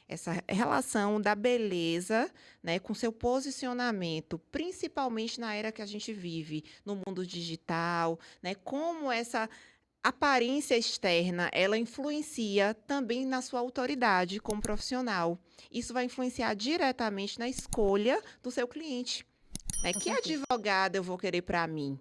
essa relação da beleza, né, com seu posicionamento, principalmente na era que a gente vive, no mundo digital, né, como essa aparência externa, ela influencia também na sua autoridade como profissional. Isso vai influenciar diretamente na escolha do seu cliente, né. Com Que certeza. advogada eu vou querer para mim?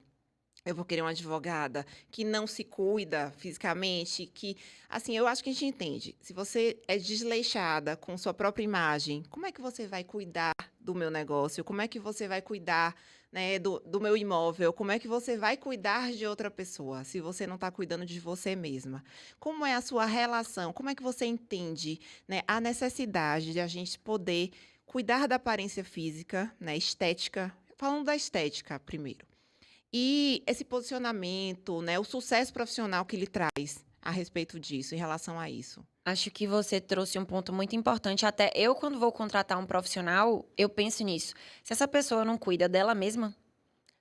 Eu vou querer uma advogada que não se cuida fisicamente, que assim, eu acho que a gente entende. Se você é desleixada com sua própria imagem, como é que você vai cuidar do meu negócio? Como é que você vai cuidar, né, do meu imóvel? Como é que você vai cuidar de outra pessoa, se você não está cuidando de você mesma? Como é a sua relação? Como é que você entende, né, a necessidade de a gente poder cuidar da aparência física, né, estética, falando da estética primeiro. E esse posicionamento, né, o sucesso profissional que ele traz a respeito disso, em relação a isso. Acho que você trouxe um ponto muito importante. Até eu, quando vou contratar um profissional, eu penso nisso. Se essa pessoa não cuida dela mesma,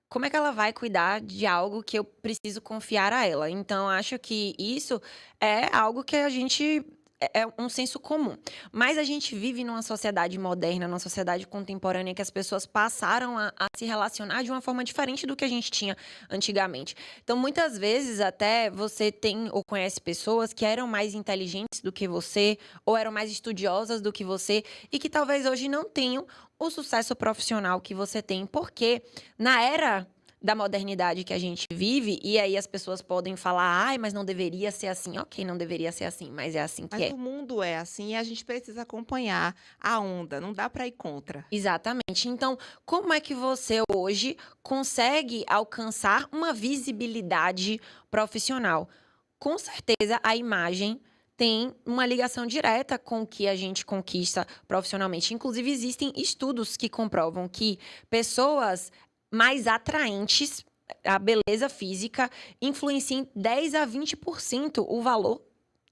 como é que ela vai cuidar de algo que eu preciso confiar a ela? Então, acho que isso é algo que a gente. É um senso comum. Mas a gente vive numa sociedade moderna, numa sociedade contemporânea, que as pessoas passaram a se relacionar de uma forma diferente do que a gente tinha antigamente. Então, muitas vezes, até você tem ou conhece pessoas que eram mais inteligentes do que você, ou eram mais estudiosas do que você, e que talvez hoje não tenham o sucesso profissional que você tem, porque na era da modernidade que a gente vive, e aí as pessoas podem falar, ai, mas não deveria ser assim. Ok, não deveria ser assim, mas é assim que Mas é. o mundo é assim e a gente precisa acompanhar a onda, não dá para ir contra. Exatamente. Então, como é que você hoje consegue alcançar uma visibilidade profissional? Com certeza, a imagem tem uma ligação direta com o que a gente conquista profissionalmente. Inclusive, existem estudos que comprovam que pessoas mais atraentes, a beleza física, influencia em 10 a 20% o valor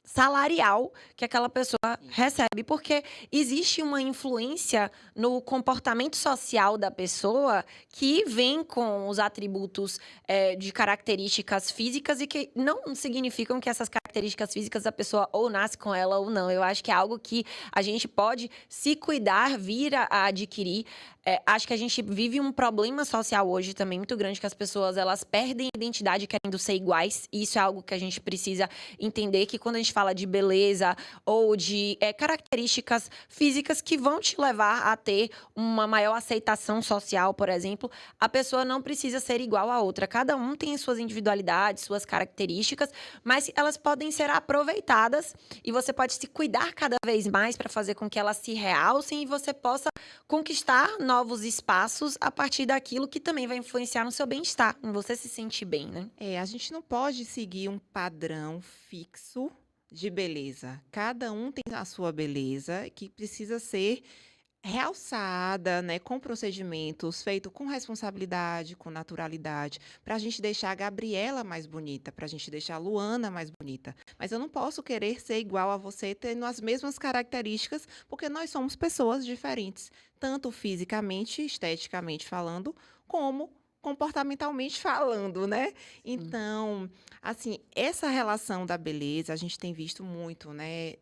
salarial que aquela pessoa Sim. recebe, porque existe uma influência no comportamento social da pessoa que vem com os atributos de características físicas e que não significam que essas características físicas da pessoa ou nasce com ela ou não. Eu acho que é algo que a gente pode se cuidar, vir a adquirir. Acho que a gente vive um problema social hoje também muito grande, que as pessoas elas perdem a identidade querendo ser iguais, e isso é algo que a gente precisa entender, que quando a gente fala de beleza ou de características físicas que vão te levar a ter uma maior aceitação social, por exemplo, a pessoa não precisa ser igual à outra. Cada um tem suas individualidades, suas características, mas elas podem ser aproveitadas e você pode se cuidar cada vez mais para fazer com que elas se realcem e você possa conquistar novos espaços a partir daquilo que também vai influenciar no seu bem-estar, em você se sentir bem, né? É, a gente não pode seguir um padrão fixo de beleza. Cada um tem a sua beleza que precisa ser realçada, né, com procedimentos feito com responsabilidade, com naturalidade, para a gente deixar a Gabriela mais bonita, para a gente deixar a Luana mais bonita. Mas eu não posso querer ser igual a você tendo as mesmas características, porque nós somos pessoas diferentes, tanto fisicamente, esteticamente falando, como comportamentalmente falando, né? Sim. Então, assim, essa relação da beleza a gente tem visto muito, né?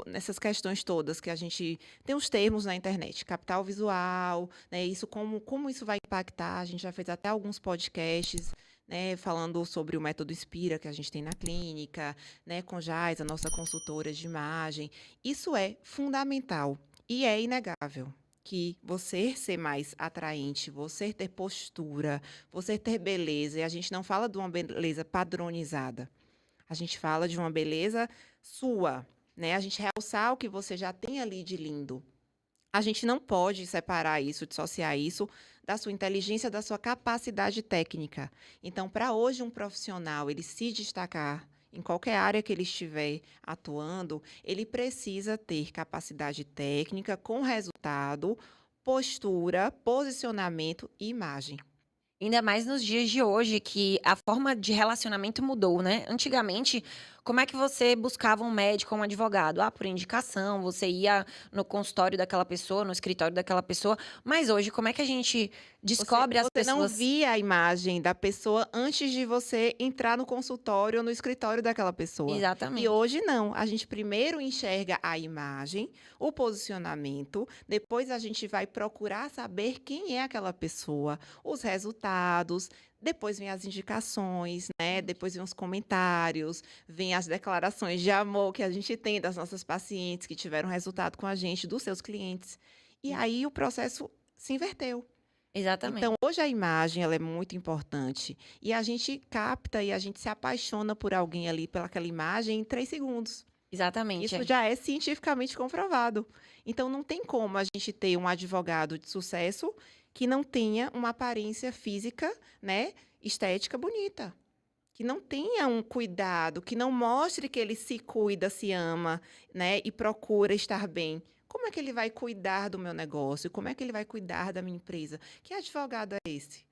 Nessas questões todas que a gente tem os termos na internet, capital visual, né? Isso como isso vai impactar. A gente já fez até alguns podcasts, né, falando sobre o método Inspira que a gente tem na clínica, né, com Jais, a nossa consultora de imagem. Isso é fundamental e é inegável que você ser mais atraente, você ter postura, você ter beleza, e a gente não fala de uma beleza padronizada. A gente fala de uma beleza sua, né, a gente realçar o que você já tem ali de lindo. A gente não pode separar isso, dissociar isso da sua inteligência, da sua capacidade técnica. Então, para hoje um profissional, ele se destacar em qualquer área que ele estiver atuando, ele precisa ter capacidade técnica com resultado, postura, posicionamento e imagem. Ainda mais nos dias de hoje, que a forma de relacionamento mudou, né? Antigamente, como é que você buscava um médico ou um advogado? Ah, por indicação, você ia no consultório daquela pessoa, no escritório daquela pessoa. Mas hoje, como é que a gente Você descobre as você não pessoas? via a imagem da pessoa antes de você entrar no consultório ou no escritório daquela pessoa. E Exatamente. hoje não, a gente primeiro enxerga a imagem, o posicionamento, depois a gente vai procurar saber quem é aquela pessoa, os resultados, depois vem as indicações, né, depois vem os comentários, vem as declarações de amor que a gente tem das nossas pacientes que tiveram resultado com a gente, dos seus clientes. E aí o processo se inverteu. Exatamente. Então, hoje a imagem ela é muito importante e a gente capta e a gente se apaixona por alguém ali, pelaquela imagem em 3 segundos. Exatamente, Isso é. já é cientificamente comprovado. Então, não tem como a gente ter um advogado de sucesso que não tenha uma aparência física, né, estética bonita, que não tenha um cuidado, que não mostre que ele se cuida, se ama, né, e procura estar bem. Como é que ele vai cuidar do meu negócio? Como é que ele vai cuidar da minha empresa? Que advogado é esse?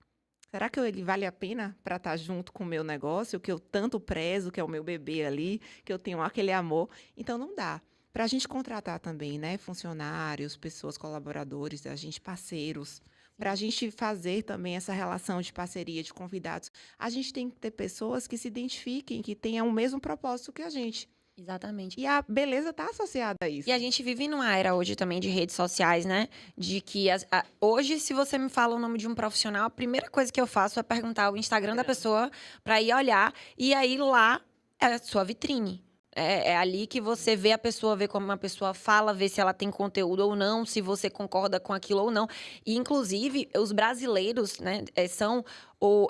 Será que ele vale a pena para estar junto com o meu negócio, que eu tanto prezo, que é o meu bebê ali, que eu tenho aquele amor? Então não dá. Para a gente contratar também, né, funcionários, pessoas, colaboradores, a gente parceiros, para a Sim, gente fazer também essa relação de parceria, de convidados, a gente tem que ter pessoas que se identifiquem, que tenham o mesmo propósito que a gente. exatamente. E a beleza está associada a E a isso. gente vive numa era hoje também de redes sociais, né? De que hoje, se você me fala o nome de um profissional, a primeira coisa que eu faço é perguntar o Instagram da Instagram. pessoa para ir olhar. E aí lá é a sua vitrine. É ali que você vê a pessoa, vê como uma pessoa fala, vê se ela tem conteúdo ou não, se você concorda com aquilo ou não. E, inclusive, os brasileiros, né, são. O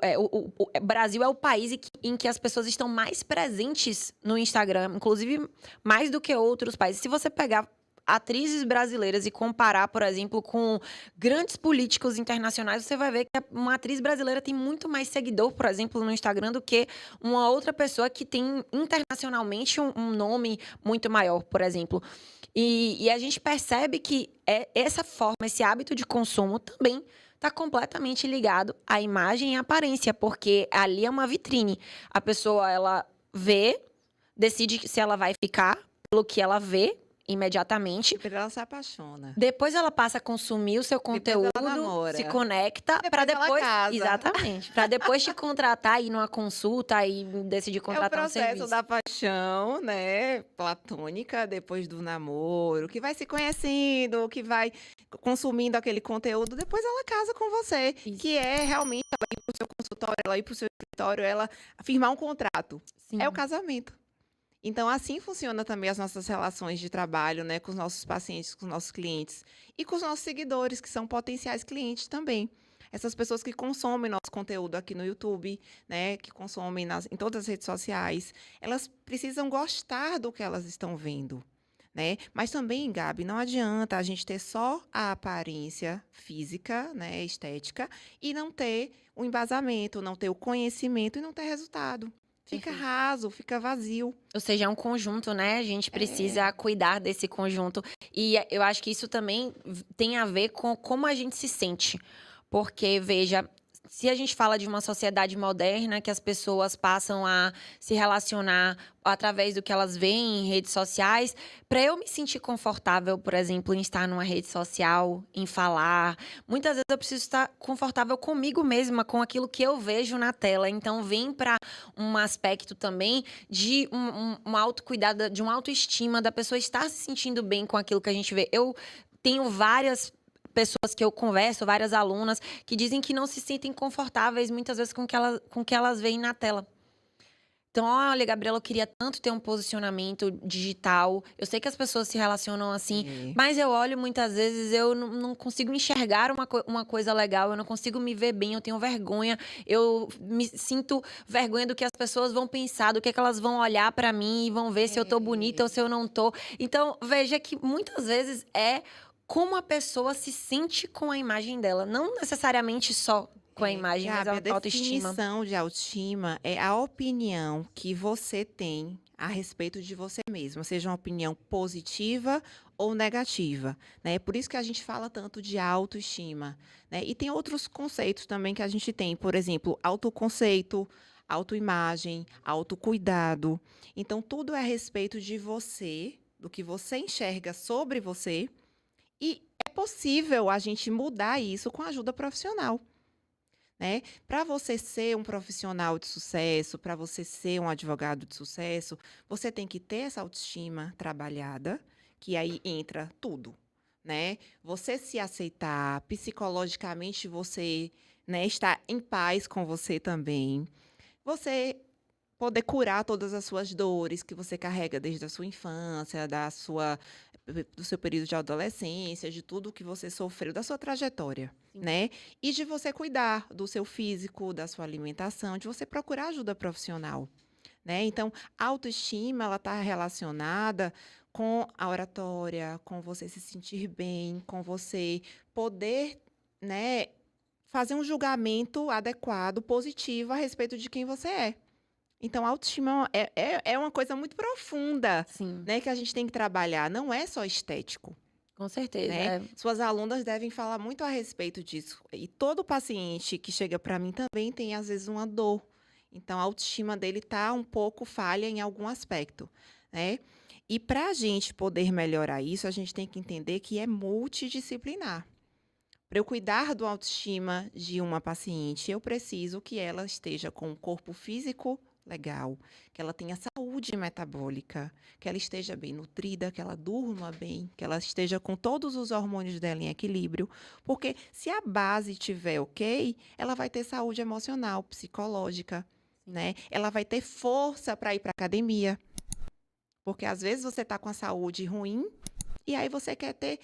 Brasil é o país em que as pessoas estão mais presentes no Instagram, inclusive mais do que outros países. Se você pegar atrizes brasileiras e comparar, por exemplo, com grandes políticos internacionais, você vai ver que uma atriz brasileira tem muito mais seguidor, por exemplo, no Instagram do que uma outra pessoa que tem internacionalmente um nome muito maior, por exemplo. E a gente percebe que essa forma, esse hábito de consumo também está completamente ligado à imagem e à aparência, porque ali é uma vitrine. A pessoa, ela vê, decide se ela vai ficar pelo que ela vê imediatamente. Primeiro ela se apaixona, Depois ela passa a consumir o seu depois ela conteúdo, se namora, conecta para depois ela depois, casa. exatamente, para depois te contratar, ir numa consulta e decidir É o contratar um processo serviço. da paixão, né, platônica, depois do namoro, que vai se conhecendo, que vai consumindo aquele conteúdo, depois ela casa com você, Isso. que é realmente ela ir para o seu consultório, ela ir para o seu escritório, ela firmar um contrato. É o Sim. casamento. Então, assim funciona também as nossas relações de trabalho, né, com os nossos pacientes, com os nossos clientes e com os nossos seguidores, que são potenciais clientes também. Essas pessoas que consomem nosso conteúdo aqui no YouTube, né, que consomem em todas as redes sociais, elas precisam gostar do que elas estão vendo, né? Mas também, Gabi, não adianta a gente ter só a aparência física, né, estética, e não ter o embasamento, não ter o conhecimento e não ter resultado. Fica Perfeito. raso, fica vazio. Ou seja, é um conjunto, né? A gente precisa É, cuidar desse conjunto. E eu acho que isso também tem a ver com como a gente se sente. Porque, veja, se a gente fala de uma sociedade moderna, que as pessoas passam a se relacionar através do que elas veem em redes sociais, para eu me sentir confortável, por exemplo, em estar numa rede social, em falar, muitas vezes eu preciso estar confortável comigo mesma, com aquilo que eu vejo na tela. Então, vem para um aspecto também de um autocuidado, de uma autoestima, da pessoa estar se sentindo bem com aquilo que a gente vê. Eu tenho várias pessoas que eu converso, várias alunas, que dizem que não se sentem confortáveis muitas vezes com o que elas veem na tela. Então, olha, Gabriela, eu queria tanto ter um posicionamento digital. Eu sei que as pessoas se relacionam assim, é. mas eu olho muitas vezes, eu não consigo enxergar uma coisa legal, eu não consigo me ver bem, eu tenho vergonha, eu me sinto vergonha do que as pessoas vão pensar, do que é que elas vão olhar pra mim e vão ver se eu tô bonita ou É. se eu não tô. Então, veja que muitas vezes é como a pessoa se sente com a imagem dela, não necessariamente só com a imagem, mas Gabi, a a autoestima. definição de autoestima é a opinião que você tem a respeito de você mesma, seja uma opinião positiva ou negativa, né? Por isso que a gente fala tanto de autoestima, né? E tem outros conceitos também que a gente tem, por exemplo, autoconceito, autoimagem, autocuidado. Então, tudo é a respeito de você, do que você enxerga sobre você, e é possível a gente mudar isso com ajuda profissional, né? Para você ser um profissional de sucesso, para você ser um advogado de sucesso, você tem que ter essa autoestima trabalhada, que aí entra tudo, né? Você se aceitar, psicologicamente você, né, estar em paz com você também. Você poder curar todas as suas dores que você carrega desde a sua infância, do seu período de adolescência, de tudo que você sofreu, da sua trajetória, Sim. né? E de você cuidar do seu físico, da sua alimentação, de você procurar ajuda profissional, né? Então, a autoestima, ela está relacionada com a oratória, com você se sentir bem, com você poder, né, fazer um julgamento adequado, positivo a respeito de quem você é. Então, a autoestima é uma coisa muito profunda, Sim, né, que a gente tem que trabalhar, não é só estético, com certeza. né. Suas alunas devem falar muito a respeito disso. E todo paciente que chega para mim também tem, às vezes, uma dor. Então, a autoestima dele tá um pouco falha em algum aspecto, né. E para a gente poder melhorar isso, a gente tem que entender que é multidisciplinar. Para eu cuidar do autoestima de uma paciente, eu preciso que ela esteja com o corpo físico legal, que ela tenha saúde metabólica, que ela esteja bem nutrida, que ela durma bem, que ela esteja com todos os hormônios dela em equilíbrio, porque se a base estiver ok, ela vai ter saúde emocional, psicológica, Sim. né? Ela vai ter força para ir para academia, porque às vezes você está com a saúde ruim e aí você quer ter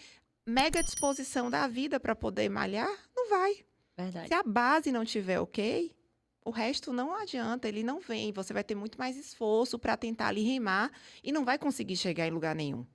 mega disposição da vida para poder malhar, não vai. Se Verdade. a base não tiver ok, o resto não adianta, ele não vem. Você vai ter muito mais esforço para tentar ali remar e não vai conseguir chegar em lugar nenhum.